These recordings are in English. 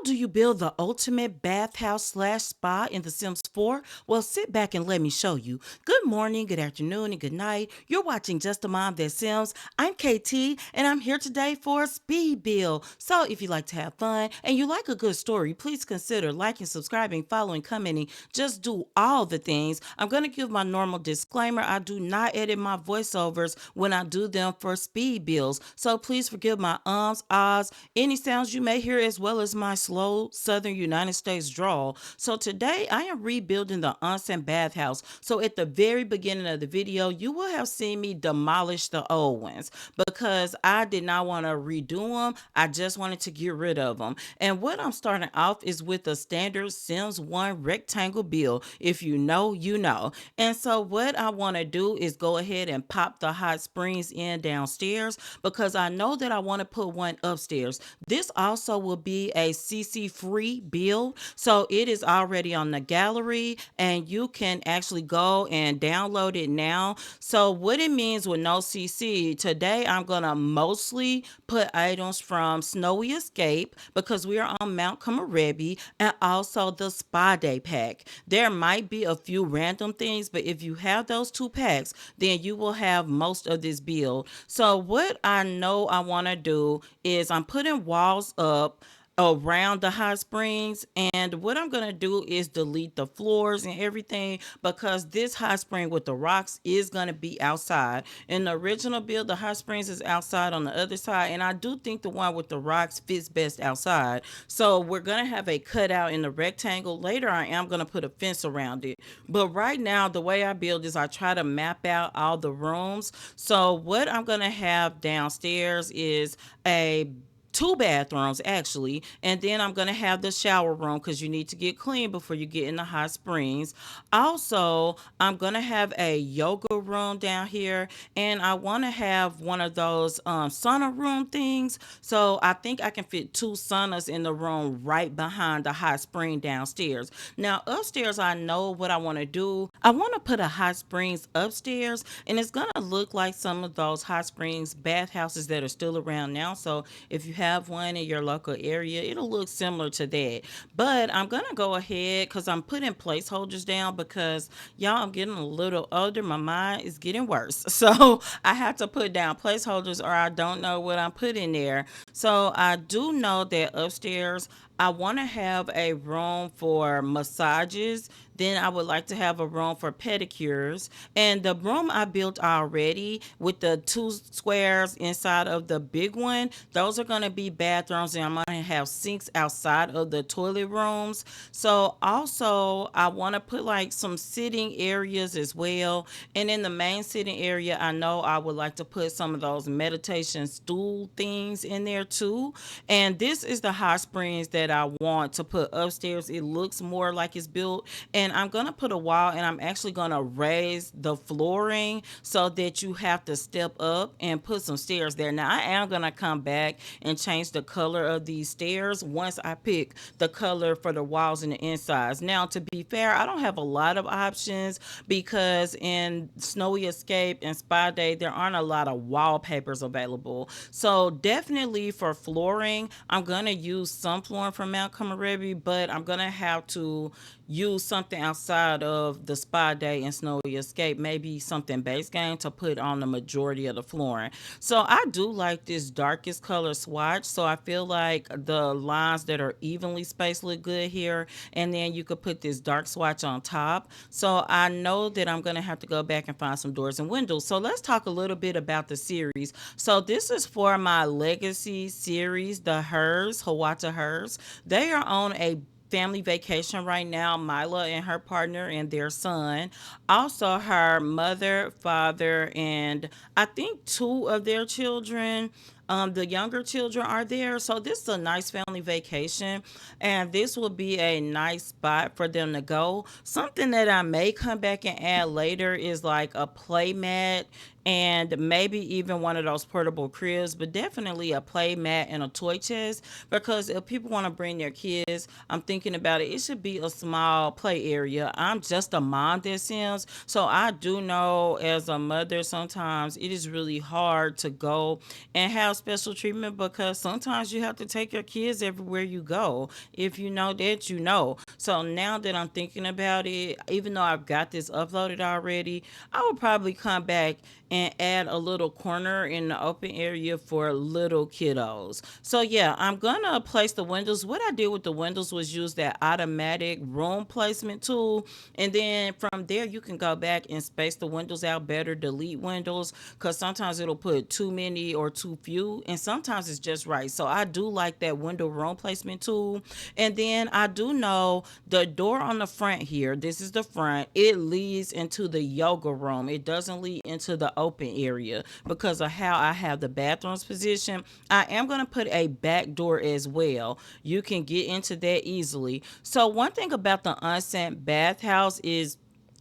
How do you build the ultimate bathhouse slash spa in The Sims 4? Well, sit back and let me show you. Good morning, good afternoon, and good night. You're watching Just a Mom That Sims. I'm KT, and I'm here today for a speed build. So if you like to have fun and you like a good story, please consider liking, subscribing, following, commenting. Just do all the things. I'm going to give my normal disclaimer. I do not edit my voiceovers when I do them for speed builds. So please forgive my ahs, any sounds you may hear, as well as my slow southern United States drawl. So today I am rebuilding the Onsen Bathhouse. So at the very beginning of the video, you will have seen me demolish the old ones because I did not want to redo them. I just wanted to get rid of them. And what I'm starting off is with a standard Sims 1 rectangle build. If you know, you know. And so what I want to do is go ahead and pop the hot springs in downstairs because I know that I want to put one upstairs. This also will be a CC free build. So it is already on the gallery and you can actually go and download it now. So what it means with no CC, today I'm going to mostly put items from Snowy Escape because we are on Mount Komorebi, and also the Spa Day pack. There might be a few random things, but if you have those two packs, then you will have most of this build. So what I know I want to do is I'm putting walls up around the hot springs, and what I'm going to do is delete the floors and everything because this hot spring with the rocks is going to be outside. In the original build, the hot springs is outside on the other side, and I do think the one with the rocks fits best outside. So we're going to have a cutout in the rectangle. Later I am going to put a fence around it, but right now the way I build is I try to map out all the rooms. So what I'm going to have downstairs is a two bathrooms actually, and then I'm gonna have the shower room because you need to get clean before you get in the hot springs. Also, I'm gonna have a yoga room down here, and I want to have one of those sauna room things. So I think I can fit two saunas in the room right behind the hot spring downstairs. Now upstairs, I know what I want to do. I want to put a hot springs upstairs, and it's gonna look like some of those hot springs bathhouses that are still around now. So if you have one in your local area, it'll look similar to that. But I'm gonna go ahead because I'm putting placeholders down because y'all, I'm getting a little older. My mind is getting worse. So I have to put down placeholders or I don't know what I'm putting there. So I do know that upstairs I want to have a room for massages. Then I would like to have a room for pedicures. And the room I built already with the two squares inside of the big one, those are going to be bathrooms, and I'm going to have sinks outside of the toilet rooms. So also I want to put like some sitting areas as well. And in the main sitting area, I know I would like to put some of those meditation stool things in there too. And this is the hot springs that I want to put upstairs. It looks more like it's built, and I'm gonna put a wall, and I'm actually gonna raise the flooring so that you have to step up and put some stairs there. Now I am gonna come back and change the color of these stairs once I pick the color for the walls and the insides. Now to be fair, I don't have a lot of options because in Snowy Escape and Spa Day there aren't a lot of wallpapers available. So definitely for flooring, I'm gonna use some flooring from Mount Komorebi, but I'm gonna have to use something outside of the Spa Day and Snowy Escape, maybe something base game to put on the majority of the flooring. So I do like this darkest color swatch. So I feel like the lines that are evenly spaced look good here. And then you could put this dark swatch on top. So I know that I'm going to have to go back and find some doors and windows. So let's talk a little bit about the series. So this is for my legacy series, the Hers, Hawata Hers. They are on a family vacation right now. Mila and her partner and their son, also her mother, father, and I think two of their children. The younger children are there, so this is a nice family vacation, and this will be a nice spot for them to go. Something that I may come back and add later is like a play mat and maybe even one of those portable cribs, but definitely a play mat and a toy chest. Because if people want to bring their kids, I'm thinking about it, it should be a small play area. I'm just a mom that Sims, so I do know as a mother sometimes it is really hard to go and have special treatment because sometimes you have to take your kids everywhere you go. If you know that, you know. So now that I'm thinking about it, even though I've got this uploaded already, I would probably come back and add a little corner in the open area for little kiddos. So yeah, I'm gonna place the windows. What I did with the windows was use that automatic room placement tool, and then from there you can go back and space the windows out better, delete windows, because sometimes it'll put too many or too few, and sometimes it's just right. So I do like that window room placement tool. And then I do know the door on the front here, this is the front, it leads into the yoga room. It doesn't lead into the open area because of how I have the bathrooms positioned. I am going to put a back door as well. You can get into that easily. So one thing about the Onsen Bathhouse is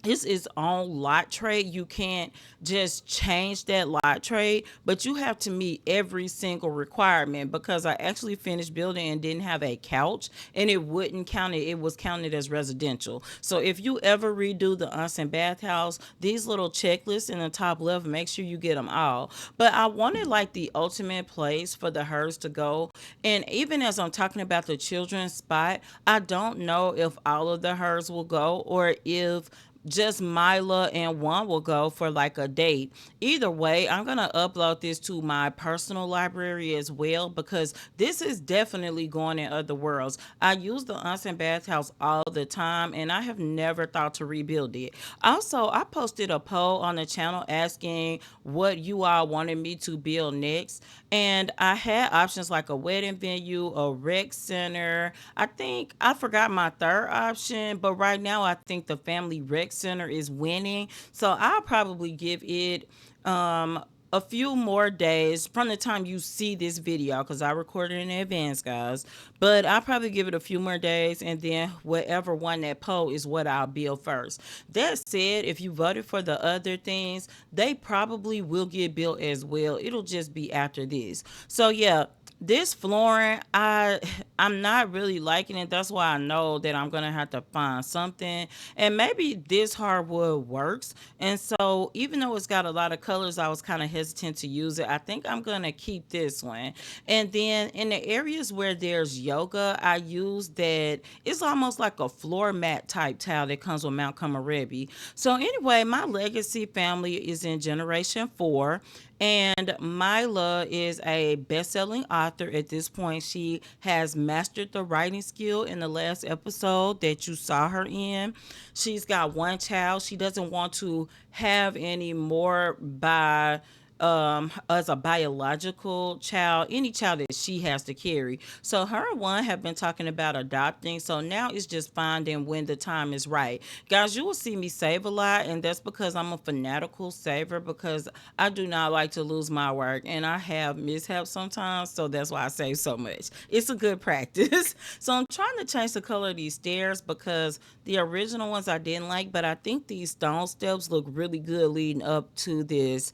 it's its own lot trade. You can't just change that lot trade, but you have to meet every single requirement because I actually finished building and didn't have a couch and it wouldn't count it. It was counted as residential. So if you ever redo the onsen bathhouse, these little checklists in the top left, make sure you get them all. But I wanted like the ultimate place for the herds to go. And even as I'm talking about the children's spot, I don't know if all of the herds will go or if just Mila and one will go for like a date. Either way, I'm gonna upload this to my personal library as well because this is definitely going in other worlds. I use the onsen bathhouse all the time and I have never thought to rebuild it. Also, I posted a poll on the channel asking what you all wanted me to build next, and I had options like a wedding venue, a rec center. I think I forgot my third option, but right now I think the family rec center is winning. So I'll probably give it a few more days from the time you see this video because I recorded in advance, guys. But I'll probably give it a few more days, and then whatever won that poll is what I'll build first. That said, if you voted for the other things, they probably will get built as well. It'll just be after this. So yeah, this flooring, I'm not really liking it. That's why I know that I'm gonna have to find something. And maybe this hardwood works. And so even though it's got a lot of colors, I was kind of hesitant to use it. I think I'm gonna keep this one. And then in the areas where there's yoga, I use that it's almost like a floor mat type towel that comes with Mount Komorebi. So anyway, my legacy family is in generation four. And Mila is a best-selling author at this point. She has mastered the writing skill in the last episode that you saw her in. She's got one child. She doesn't want to have any more by as a biological child, any child that she has to carry. So her and one have been talking about adopting. So now it's just finding when the time is right. Guys, you will see me save a lot, and that's because I'm a fanatical saver because I do not like to lose my work and I have mishaps sometimes. So that's why I save so much. It's a good practice. So I'm trying to change the color of these stairs because the original ones I didn't like, but I think these stone steps look really good leading up to this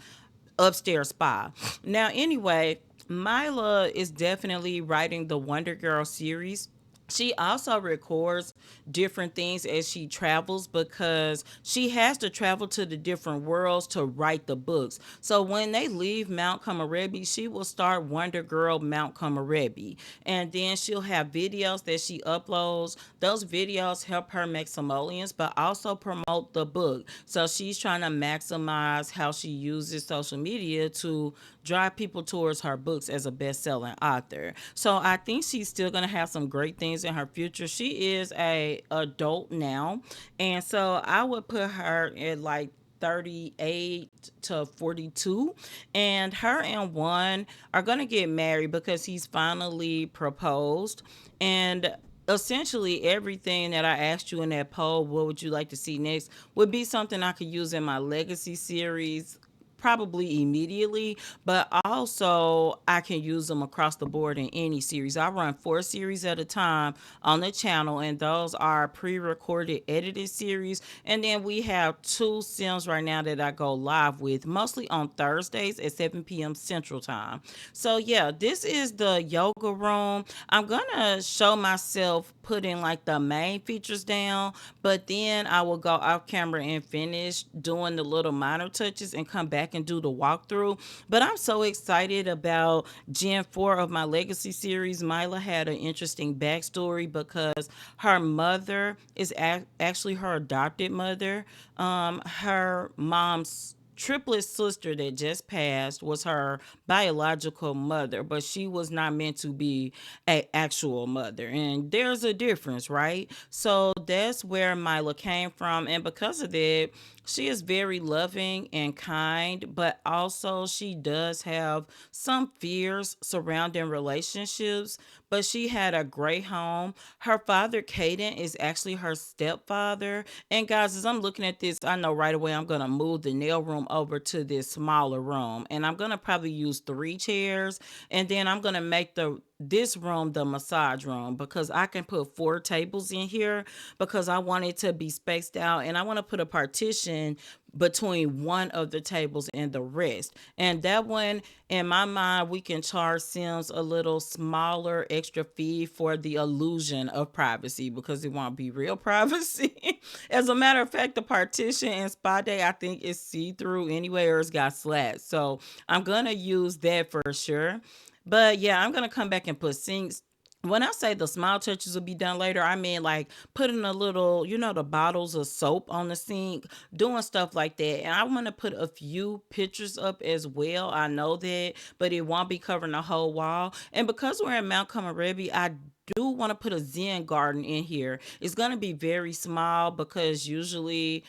upstairs spa. Now, anyway, Mila is definitely writing the Wonder Girl series. She also records different things as she travels because she has to travel to the different worlds to write the books. So when they leave Mount Komorebi, she will start Wonder Girl Mount Komorebi. And then she'll have videos that she uploads. Those videos help her make simoleons, but also promote the book. So she's trying to maximize how she uses social media to drive people towards her books as a best-selling author. So I think she's still going to have some great things in her future. She is a adult now, and so I would put her at like 38 to 42, and her and one are going to get married because he's finally proposed. And essentially everything that I asked you in that poll, what would you like to see next, would be something I could use in my legacy series probably immediately, but also I can use them across the board in any series. I run 4 series at a time on the channel, and those are pre-recorded, edited series. And then we have 2 Sims right now that I go live with, mostly on Thursdays at 7 p.m. Central Time. So yeah, this is the yoga room. I'm gonna show myself putting like the main features down, but then I will go off camera and finish doing the little minor touches and come back and do the walkthrough. But I'm so excited about Gen 4 of my Legacy series. Mila had an interesting backstory because her mother is actually her adopted mother. Her mom's triplet sister that just passed was her biological mother, but she was not meant to be a actual mother. And there's a difference, right? So that's where Mila came from. And because of that, she is very loving and kind, but also she does have some fears surrounding relationships. But she had a great home. Her father, Caden, is actually her stepfather. And guys, as I'm looking at this, I know right away I'm gonna move the nail room over to this smaller room. And I'm gonna probably use 3 chairs. And then I'm gonna make the this room the massage room because I can put 4 tables in here because I want it to be spaced out, and I want to put a partition between one of the tables and the rest. And that one, in my mind, we can charge Sims a little smaller extra fee for the illusion of privacy because it won't be real privacy. As a matter of fact, the partition in Spa Day, I think, is see through anyway, or it's got slats. So I'm going to use that for sure. But yeah, I'm gonna come back and put sinks. When I say the small touches will be done later, I mean like putting a little, the bottles of soap on the sink, doing stuff like that. And I want to put a few pictures up as well. I know that, but it won't be covering the whole wall. And because we're in Mount Komorebi, I do want to put a Zen garden in here. It's going to be very small because usually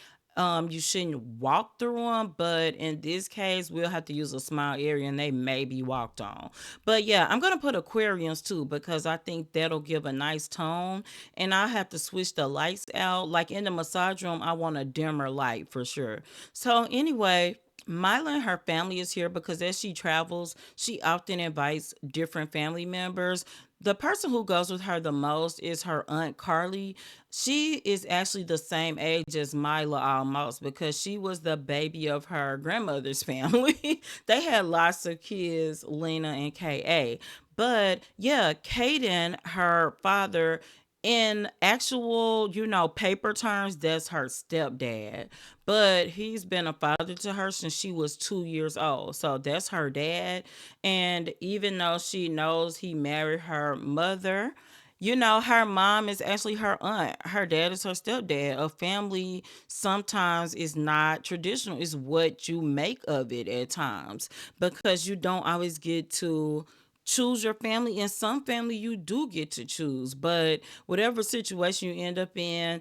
you shouldn't walk through them, but in this case we'll have to use a small area and they may be walked on. But yeah, I'm gonna put aquariums too because I think that'll give a nice tone. And I have to switch the lights out. Like in the massage room, I want a dimmer light for sure. So anyway, Mila and her family is here because as she travels, she often invites different family members. The person who goes with her the most is her aunt Carly. She is actually the same age as Mila almost because she was the baby of her grandmother's family. They had lots of kids, Lena and Ka. But yeah, Kaden, her father, in actual, paper terms, that's her stepdad. But he's been a father to her since she was 2 years old. So that's her dad. And even though she knows he married her mother, her mom is actually her aunt. Her dad is her stepdad. A family sometimes is not traditional, it's what you make of it at times because you don't always get to choose your family. In some family you do get to choose, but whatever situation you end up in,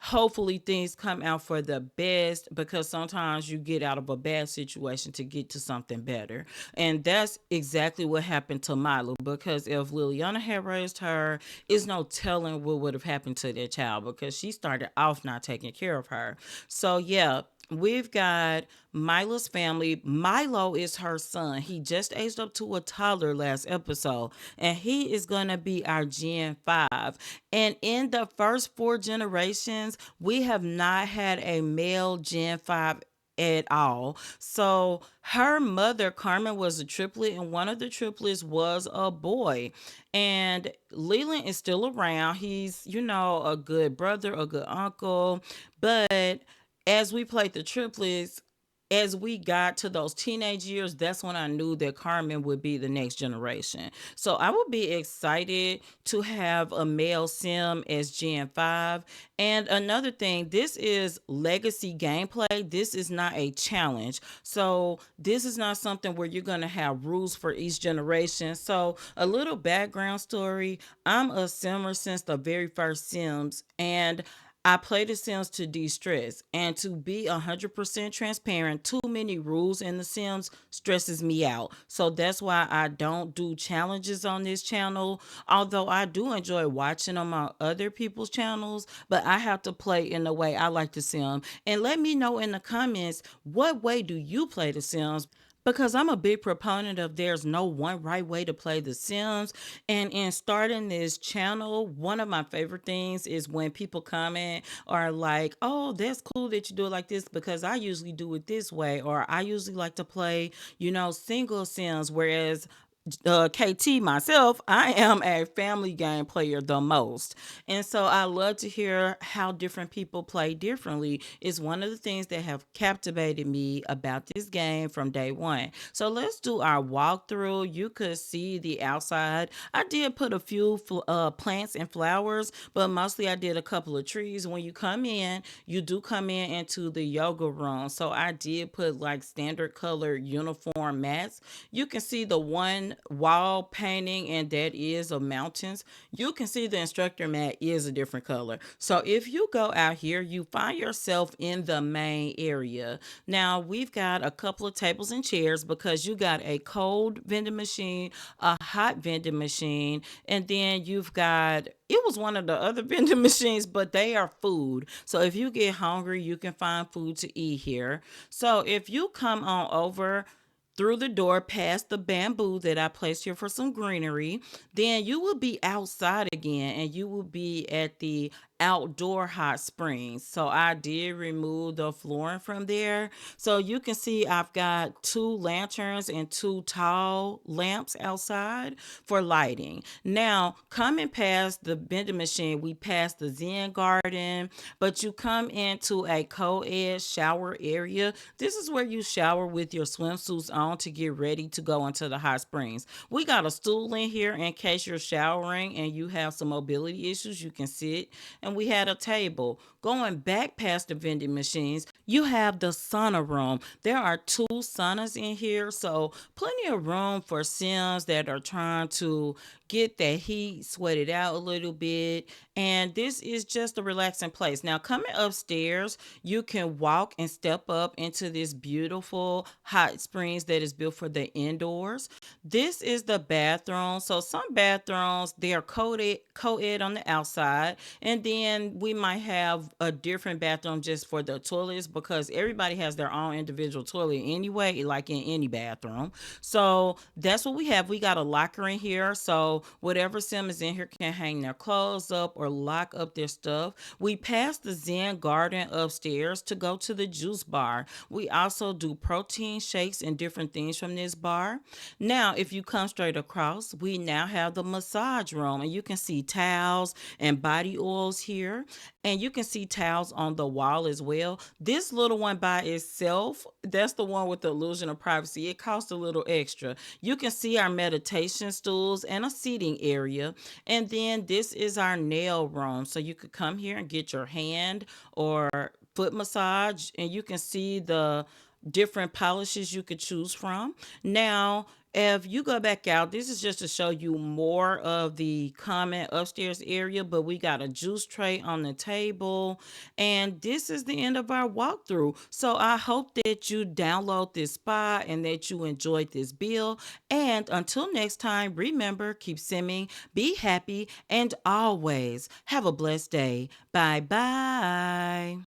hopefully things come out for the best because sometimes you get out of a bad situation to get to something better. And that's exactly what happened to Milo because if Liliana had raised her, it's no telling what would have happened to that child because she started off not taking care of her. So yeah, we've got Milo's family. Milo is her son. He just aged up to a toddler last episode, and he is going to be our Gen 5. And in the first 4 generations, we have not had a male Gen 5 at all. So her mother, Carmen, was a triplet, and one of the triplets was a boy. And Leland is still around. He's, a good brother, a good uncle. But as we played the triplets, as we got to those teenage years, that's when I knew that Carmen would be the next generation. So I would be excited to have a male sim as Gen 5. And another thing, this is legacy gameplay. This is not a challenge. So this is not something where you're going to have rules for each generation. So a little background story. I'm a simmer since the very first Sims. And I play The Sims to de stress. And to be 100% transparent, too many rules in The Sims stresses me out. So that's why I don't do challenges on this channel. Although I do enjoy watching them on other people's channels, but I have to play in the way I like The Sim. And let me know in the comments, what way do you play The Sims? Because I'm a big proponent of there's no one right way to play The Sims. And in starting this channel, one of my favorite things is when people comment or like, oh, that's cool that you do it like this because I usually do it this way. Or I usually like to play, single Sims. Whereas KT myself, I am a family game player the most. And so I love to hear how different people play differently. It's one of the things that have captivated me about this game from day one. So let's do our walkthrough. You could see the outside. I did put a few plants and flowers, but mostly I did a couple of trees. When you come in, you do come in into the yoga room. So I did put like standard colored uniform mats. You can see the one wall painting, and that is of mountains. You can see the instructor mat is a different color. So if you go out here, you find yourself in the main area. Now we've got a couple of tables and chairs because you got a cold vending machine, a hot vending machine, and then you've got it was one of the other vending machines, but they are food. So if you get hungry, you can find food to eat here. So if you come on over through the door past the bamboo that I placed here for some greenery, then you will be outside again and you will be at the outdoor hot springs. So I did remove the flooring from there. So you can see I've got two lanterns and two tall lamps outside for lighting. Now, coming past the vending machine, we passed the Zen garden, but you come into a co-ed shower area. This is where you shower with your swimsuits on to get ready to go into the hot springs. We got a stool in here in case you're showering and you have some mobility issues. You can sit, and we had a table. Going back past the vending machines, you have the sauna room. There are two saunas in here, so plenty of room for Sims that are trying to get that heat sweated out a little bit. And this is just a relaxing place. Now, coming upstairs, you can walk and step up into this beautiful hot springs that is built for the indoors. This is the bathroom. So some bathrooms, they are co-ed on the outside, and then we might have a different bathroom just for the toilets because everybody has their own individual toilet anyway, like in any bathroom. So that's what we have. We got a locker in here, so whatever sim is in here can hang their clothes up or lock up their stuff. We passed the Zen garden upstairs to go to the juice bar. We also do protein shakes and different things from this bar. Now, if you come straight across, we now have the massage room, and you can see towels and body oils here, and you can see towels on the wall as well. This little one by itself, that's the one with the illusion of privacy. It costs a little extra. You can see our meditation stools and a seating area. And then this is our nail room. So you could come here and get your hand or foot massage, and you can see the different polishes you could choose from. Now, if you go back out, this is just to show you more of the common upstairs area, but we got a juice tray on the table. And this is the end of our walkthrough. So I hope that you download this spa and that you enjoyed this build. And until next time, remember, keep simming, be happy, and always have a blessed day. Bye bye.